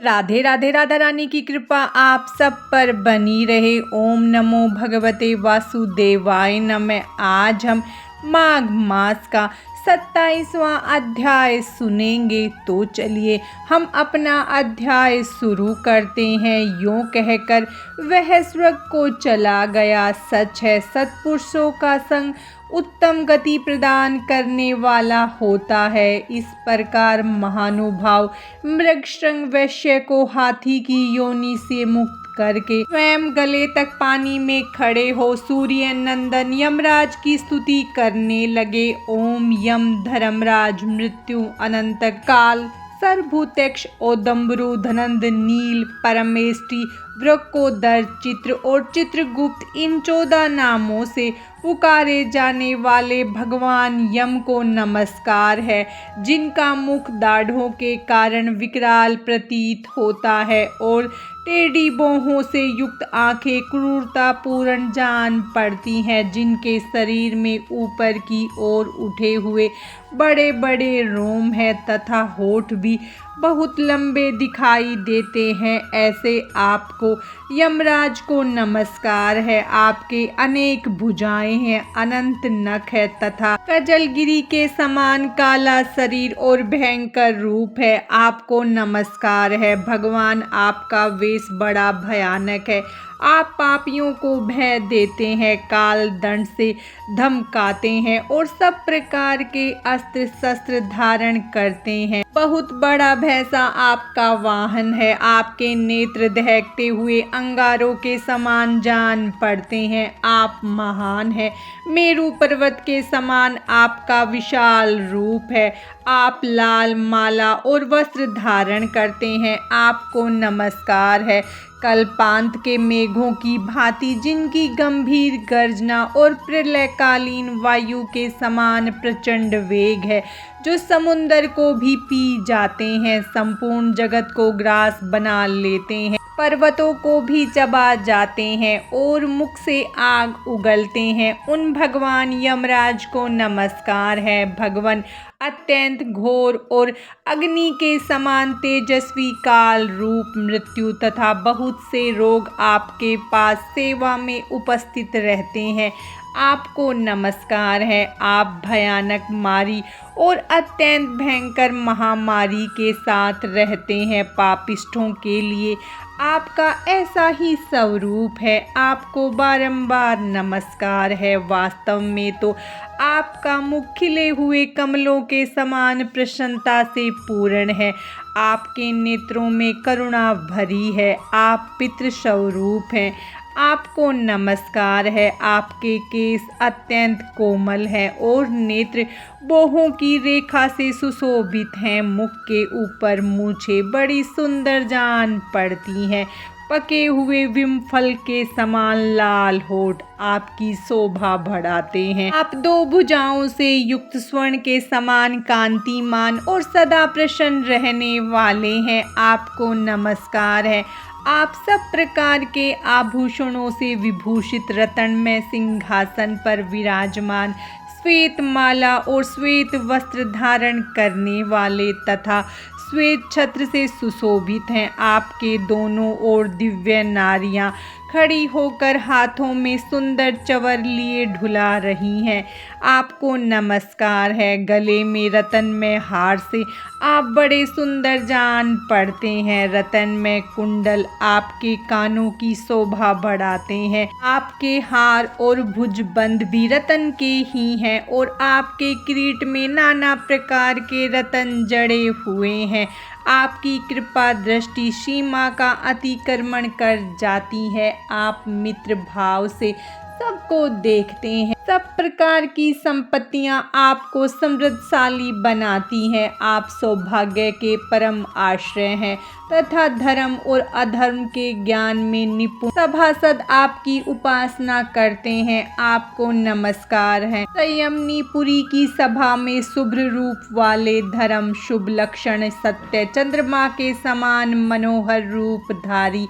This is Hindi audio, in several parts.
राधे राधे। राधा रानी की कृपा आप सब पर बनी रहे। ओम नमो भगवते वासुदेवाय नमः। आज हम माघ मास का 27वां अध्याय सुनेंगे। तो चलिए हम अपना अध्याय शुरू करते हैं। यूँ कहकर वह स्वर्ग को चला गया। सच है, सत्पुरुषों का संग उत्तम गति प्रदान करने वाला होता है। इस प्रकार महानुभाव मृगशृंग वैश्य को हाथी की योनि से मुक्त करके स्वयं गले तक पानी में खड़े हो सूर्य नंदन यमराज की स्तुति करने लगे। ओम यम धर्मराज मृत्यु अनंत काल सर्वभूतेक्ष ओदम्बरु धनंद नील परमेष्टि वृकोदर चित्र और चित्रगुप्त इन 14 नामों से पुकारे जाने वाले भगवान यम को नमस्कार है, जिनका मुख दाढ़ों के कारण विकराल प्रतीत होता है और टेढ़ी भौहों से युक्त आंखें क्रूरता पूर्ण जान पड़ती हैं, जिनके शरीर में ऊपर की ओर उठे हुए बड़े बड़े रोम हैं तथा होठ भी बहुत लंबे दिखाई देते हैं। ऐसे आपको यमराज को नमस्कार है। आपके अनेक भुजाएं हैं, अनंत नख है तथा कजलगिरी के समान काला शरीर और भयंकर रूप है। आपको नमस्कार है। भगवान आपका वेश बड़ा भयानक है। आप पापियों को भय देते हैं, काल दंड से धमकाते हैं और सब प्रकार के अस्त्र शस्त्र धारण करते हैं। बहुत बड़ा भैंसा आपका वाहन है। आपके नेत्र दहकते हुए अंगारों के समान जान पड़ते हैं। आप महान हैं। मेरु पर्वत के समान आपका विशाल रूप है। आप लाल माला और वस्त्र धारण करते हैं। आपको नमस्कार है। कल्पांत के मेघों की भांति जिनकी गंभीर गर्जना और प्रलयकालीन वायु के समान प्रचंड वेग है, जो समुंदर को भी पी जाते हैं, संपूर्ण जगत को ग्रास बना लेते हैं, पर्वतों को भी चबा जाते हैं और मुख से आग उगलते हैं, उन भगवान यमराज को नमस्कार है। भगवान अत्यंत घोर और अग्नि के समान तेजस्वी काल रूप मृत्यु तथा बहुत से रोग आपके पास सेवा में उपस्थित रहते हैं। आपको नमस्कार है। आप भयानक मारी और अत्यंत भयंकर महामारी के साथ रहते हैं। पापिष्ठों के लिए आपका ऐसा ही स्वरूप है। आपको बारंबार नमस्कार है। वास्तव में तो आपका मुख खिले हुए कमलों के समान प्रसन्नता से पूर्ण है। आपके नेत्रों में करुणा भरी है। आप पितृ स्वरूप हैं। आपको नमस्कार है। आपके केस अत्यंत कोमल हैं और नेत्र बाहों की रेखा से सुशोभित हैं। मुख के ऊपर मूछें बड़ी सुंदर जान पड़ती हैं। पके हुए विम फल के समान लाल होठ आपकी शोभा बढ़ाते हैं। आप 2 भुजाओं से युक्त स्वर्ण के समान कांतिमान और सदा प्रसन्न रहने वाले हैं। आपको नमस्कार है। आप सब प्रकार के आभूषणों से विभूषित रत्नमय सिंहासन पर विराजमान, श्वेत माला और श्वेत वस्त्र धारण करने वाले तथा श्वेत छत्र से सुशोभित हैं। आपके दोनों ओर दिव्य नारियां खड़ी होकर हाथों में सुंदर चवर लिए ढुला रही हैं। आपको नमस्कार है। गले में रत्नमय हार से आप बड़े सुंदर जान पड़ते हैं। रत्नमय कुंडल आपके कानों की शोभा बढ़ाते हैं। आपके हार और भुजबंद भी रत्न के ही हैं और आपके किरीट में नाना प्रकार के रत्न जड़े हुए हैं। आपकी कृपा दृष्टि सीमा का अतिक्रमण कर जाती है। आप मित्र भाव से सबको देखते हैं। सब प्रकार की संपत्तियां आपको समृद्धशाली बनाती हैं। आप सौभाग्य के परम आश्रय हैं तथा धर्म और अधर्म के ज्ञान में निपुण सभासद आपकी उपासना करते हैं। आपको नमस्कार है। संयमनीपुरी की सभा में शुभ्र रूप वाले धर्म शुभ लक्षण सत्य चंद्रमा के समान मनोहर रूपधारी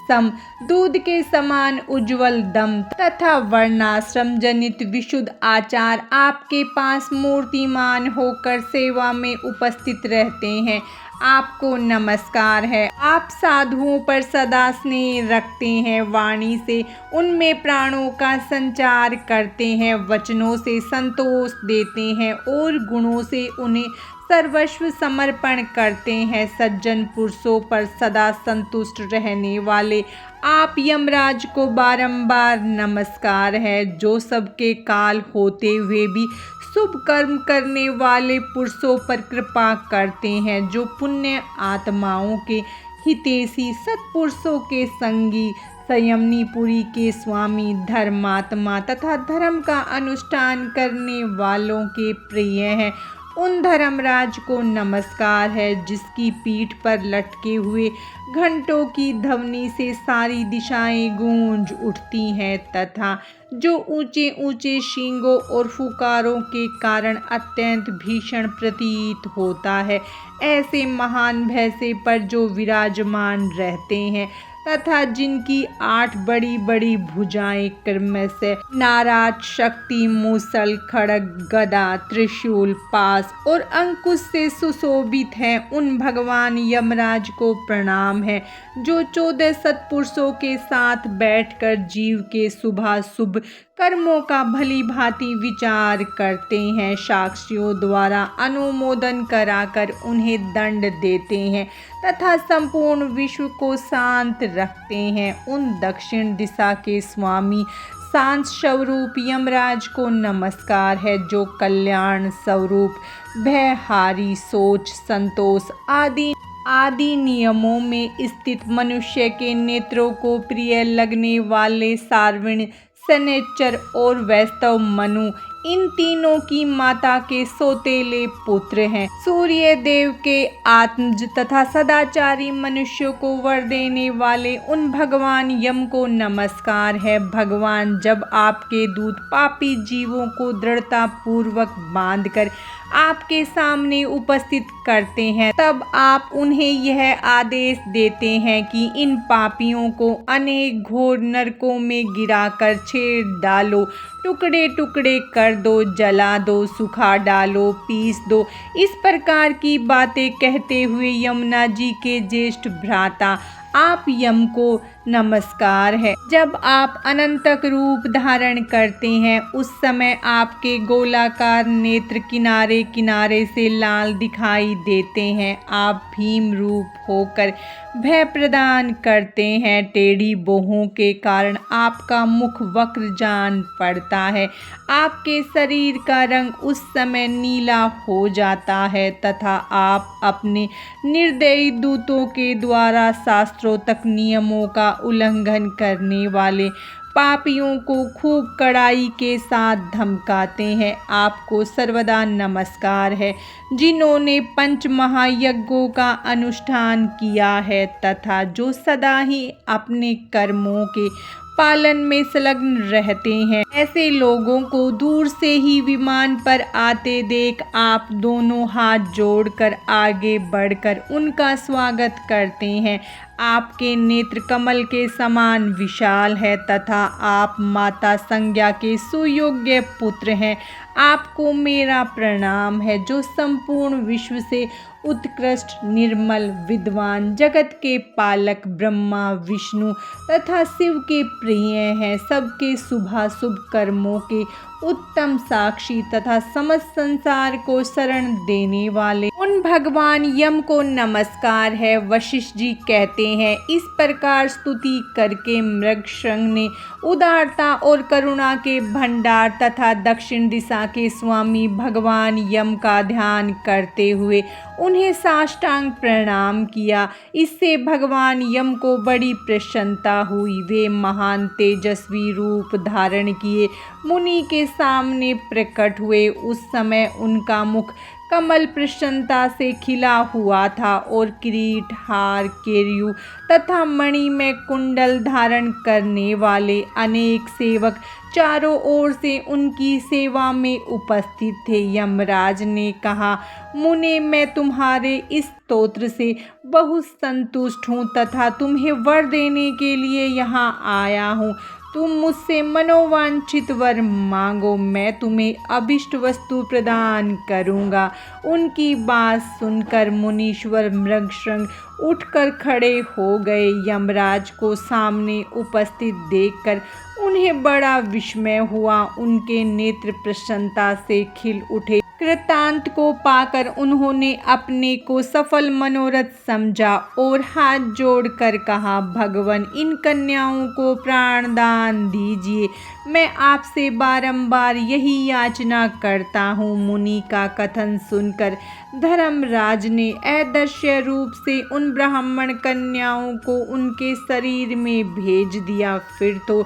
सम दूध के समान उज्जवल दम तथा वर्णाश्रम जनित विशुद्ध आचार आपके पास मूर्तिमान होकर सेवा में उपस्थित रहते हैं। आपको नमस्कार है। आप साधुओं पर सदा स्नेह रखते हैं, वाणी से उनमें प्राणों का संचार करते हैं, वचनों से संतोष देते हैं और गुणों से उन्हें सर्वस्व समर्पण करते हैं। सज्जन पुरुषों पर सदा संतुष्ट रहने वाले आप यमराज को बारंबार नमस्कार है, जो सबके काल होते हुए भी शुभ कर्म करने वाले पुरुषों पर कृपा करते हैं, जो पुण्य आत्माओं के हितैषी, सत्पुरुषों के संगी, संयमनीपुरी के स्वामी, धर्मात्मा तथा धर्म का अनुष्ठान करने वालों के प्रिय हैं। उन धर्मराज को नमस्कार है, जिसकी पीठ पर लटके हुए घंटों की ध्वनि से सारी दिशाएं गूंज उठती हैं तथा जो ऊंचे ऊंचे सींगों और फुकारों के कारण अत्यंत भीषण प्रतीत होता है। ऐसे महान भैंसे पर जो विराजमान रहते हैं तथा जिनकी 8 बड़ी बड़ी भुजाएं क्रमशः नाराज, शक्ति, मूसल, खड्ग, गदा, त्रिशूल, पास और अंकुश से सुशोभित हैं, उन भगवान यमराज को प्रणाम है, जो 14 सत्पुरुषों के साथ बैठकर जीव के शुभाशुभ कर्मों का भली भांति विचार करते हैं, साक्षियों द्वारा अनुमोदन कराकर उन्हें दंड देते हैं तथा संपूर्ण विश्व को शांत रखते हैं। उन दक्षिण दिशा के स्वामी शांत स्वरूप यमराज को नमस्कार है, जो कल्याण स्वरूप भयहारी, सोच, संतोष आदि नियमों में स्थित मनुष्य के नेत्रों को प्रिय लगने वाले सार्वण, शनैश्चर और वैष्णव मनु इन तीनों की माता के सौतेले पुत्र हैं। सूर्य देव के आत्मज तथा सदाचारी मनुष्यों को वर देने वाले उन भगवान यम को नमस्कार है। भगवान जब आपके दूत पापी जीवों को दृढ़ता पूर्वक बांधकर आपके सामने उपस्थित करते हैं, तब आप उन्हें यह आदेश देते हैं कि इन पापियों को अनेक घोर नरकों में गिराकर छेड़ डालो, टुकड़े टुकड़े कर दो, जला दो, सुखा डालो, पीस दो। इस प्रकार की बातें कहते हुए यमुना जी के ज्येष्ठ भ्राता आप यम को नमस्कार है। जब आप अनंतक रूप धारण करते हैं, उस समय आपके गोलाकार नेत्र किनारे किनारे से लाल दिखाई देते हैं। आप भीम रूप होकर भय प्रदान करते हैं। टेढ़ी बाहों के कारण आपका मुख वक्र जान पड़ता है। आपके शरीर का रंग उस समय नीला हो जाता है तथा आप अपने निर्दयी दूतों के द्वारा शास्त्रों तक नियमों का उल्लंघन करने वाले पापियों को खूब कड़ाई के साथ धमकाते हैं। आपको सर्वदा नमस्कार है, जिन्होंने 5 महायज्ञों का अनुष्ठान किया है तथा जो सदा ही अपने कर्मों के पालन में संलग्न रहते हैं। ऐसे लोगों को दूर से ही विमान पर आते देख आप दोनों हाथ जोड़कर आगे बढ़कर उनका स्वागत करते हैं। आपके नेत्र कमल के समान विशाल है तथा आप माता संज्ञा के सुयोग्य पुत्र हैं। आपको मेरा प्रणाम है, जो संपूर्ण विश्व से उत्कृष्ट, निर्मल, विद्वान, जगत के पालक ब्रह्मा, विष्णु तथा शिव के प्रिय हैं। सबके शुभाशुभ कर्मों के उत्तम साक्षी तथा समस्त संसार को शरण देने वाले उन भगवान यम को नमस्कार है। वशिष्ठ जी कहते हैं, इस प्रकार स्तुति करके मृगशृंग ने उदारता और करुणा के भंडार तथा दक्षिण दिशा के स्वामी भगवान यम का ध्यान करते हुए उन्हें साष्टांग प्रणाम किया। इससे भगवान यम को बड़ी प्रसन्नता हुई। वे महान तेजस्वी रूप धारण किए मुनि के सामने प्रकट हुए। उस समय उनका मुख कमल प्रसन्नता से खिला हुआ था और किरीट, हार, केयूर तथा मणि में कुंडल धारण करने वाले अनेक सेवक चारों ओर से उनकी सेवा में उपस्थित थे। यमराज ने कहा, मुने, मैं तुम्हारे इस स्तोत्र से बहुत संतुष्ट हूँ तथा तुम्हें वर देने के लिए यहाँ आया हूँ। तुम मुझसे मनोवांछित वर मांगो, मैं तुम्हें अभिष्ट वस्तु प्रदान करूँगा। उनकी बात सुनकर मुनीश्वर मृगशृंग उठकर खड़े हो गए। यमराज को सामने उपस्थित देखकर उन्हें बड़ा विस्मय हुआ। उनके नेत्र प्रसन्नता से खिल उठे। कृतांत को पाकर उन्होंने अपने को सफल मनोरथ समझा और हाथ जोड़कर कहा, भगवान, इन कन्याओं को प्राणदान दीजिए। मैं आपसे बारंबार यही याचना करता हूँ। मुनि का कथन सुनकर धर्मराज ने अदृश्य रूप से उन ब्राह्मण कन्याओं को उनके शरीर में भेज दिया। फिर तो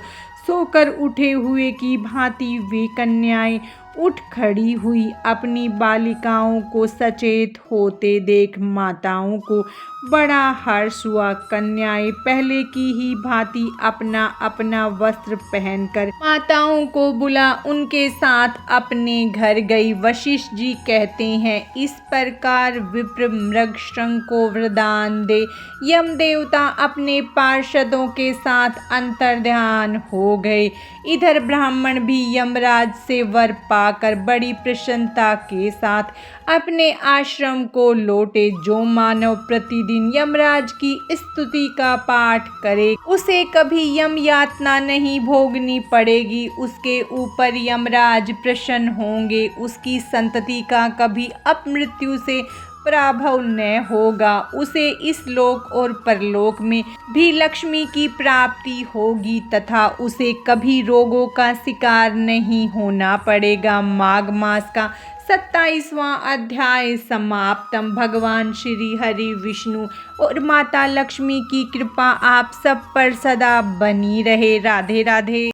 सोकर उठे हुए की भांति वे कन्याएं उठ खड़ी हुई। अपनी बालिकाओं को सचेत होते देख माताओं को बड़ा हर्ष हुआ। कन्याएं पहले की ही भांति अपना अपना वस्त्र पहनकर माताओं को बुला उनके साथ अपने घर गई। वशिष्ठ जी कहते हैं, इस प्रकार विप्र मृगशृंग को वरदान दे यम देवता अपने पार्षदों के साथ अंतर्ध्यान हो गए। इधर ब्राह्मण भी यमराज से वर पाकर बड़ी प्रसन्नता के साथ अपने आश्रम को लौटे। जो मानव प्रतिदिन यमराज की स्तुति का पाठ करे उसे कभी यम यातना नहीं भोगनी पड़ेगी। उसके ऊपर यमराज प्रसन्न होंगे। उसकी संतति का कभी अपमृत्यु से पराभव न होगा। उसे इस लोक और परलोक में भी लक्ष्मी की प्राप्ति होगी तथा उसे कभी रोगों का शिकार नहीं होना पड़ेगा। माघ मास का 27वां अध्याय समाप्तम। भगवान श्री हरि विष्णु और माता लक्ष्मी की कृपा आप सब पर सदा बनी रहे। राधे राधे।